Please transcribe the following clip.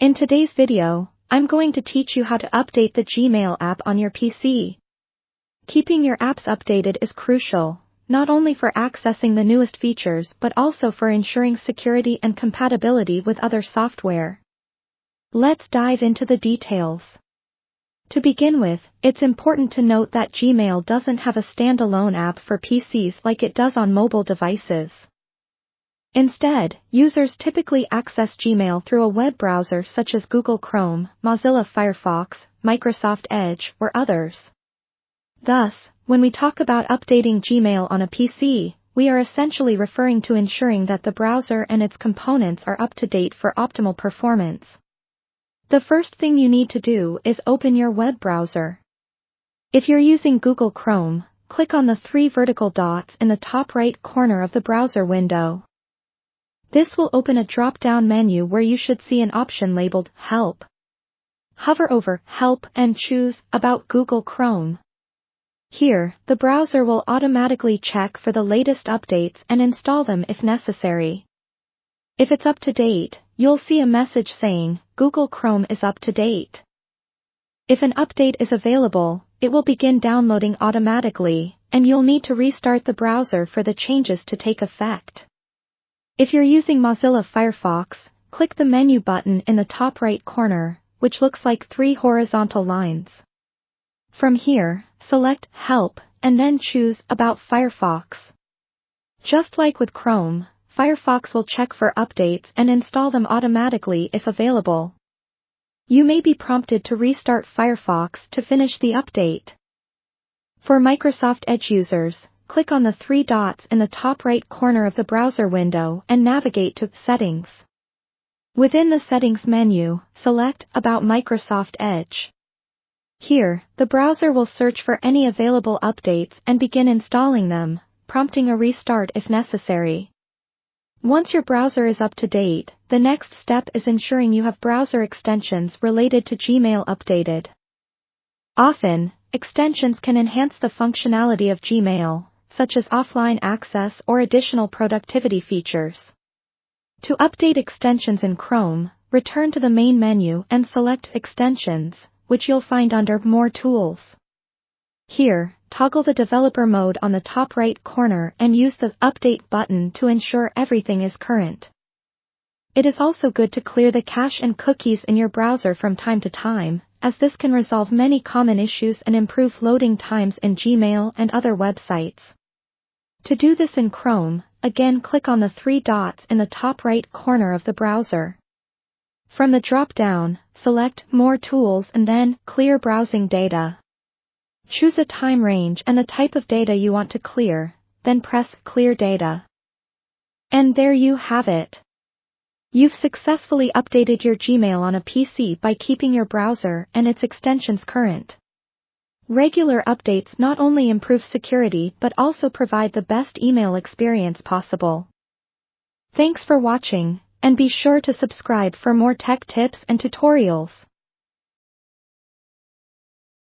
In today's video, I'm going to teach you how to update the Gmail app on your PC. Keeping your apps updated is crucial, not only for accessing the newest features but also for ensuring security and compatibility with other software. Let's dive into the details. To begin with, it's important to note that Gmail doesn't have a standalone app for PCs like it does on mobile devices. Instead, users typically access Gmail through a web browser such as Google Chrome, Mozilla Firefox, Microsoft Edge, or others. Thus, when we talk about updating Gmail on a PC, we are essentially referring to ensuring that the browser and its components are up to date for optimal performance. The first thing you need to do is open your web browser. If you're using Google Chrome, click on the three vertical dots in the top right corner of the browser window. This will open a drop-down menu where you should see an option labeled Help. Hover over Help and choose About Google Chrome. Here, the browser will automatically check for the latest updates and install them if necessary. If it's up to date, you'll see a message saying, Google Chrome is up to date. If an update is available, it will begin downloading automatically, and you'll need to restart the browser for the changes to take effect. If you're using Mozilla Firefox, click the menu button in the top right corner, which looks like three horizontal lines. From here, select Help, and then choose About Firefox. Just like with Chrome, Firefox will check for updates and install them automatically if available. You may be prompted to restart Firefox to finish the update. For Microsoft Edge users, click on the three dots in the top right corner of the browser window and navigate to Settings. Within the Settings menu, select About Microsoft Edge. Here, the browser will search for any available updates and begin installing them, prompting a restart if necessary. Once your browser is up to date, the next step is ensuring you have browser extensions related to Gmail updated. Often, extensions can enhance the functionality of Gmail, such as offline access or additional productivity features. To update extensions in Chrome, return to the main menu and select Extensions, which you'll find under More Tools. Here, toggle the developer mode on the top right corner and use the Update button to ensure everything is current. It is also good to clear the cache and cookies in your browser from time to time, as this can resolve many common issues and improve loading times in Gmail and other websites. To do this in Chrome, again click on the three dots in the top right corner of the browser. From the drop-down, select More Tools and then Clear Browsing Data. Choose a time range and the type of data you want to clear, then press Clear Data. And there you have it. You've successfully updated your Gmail on a PC by keeping your browser and its extensions current. Regular updates not only improve security but also provide the best email experience possible. Thanks for watching, and be sure to subscribe for more tech tips and tutorials.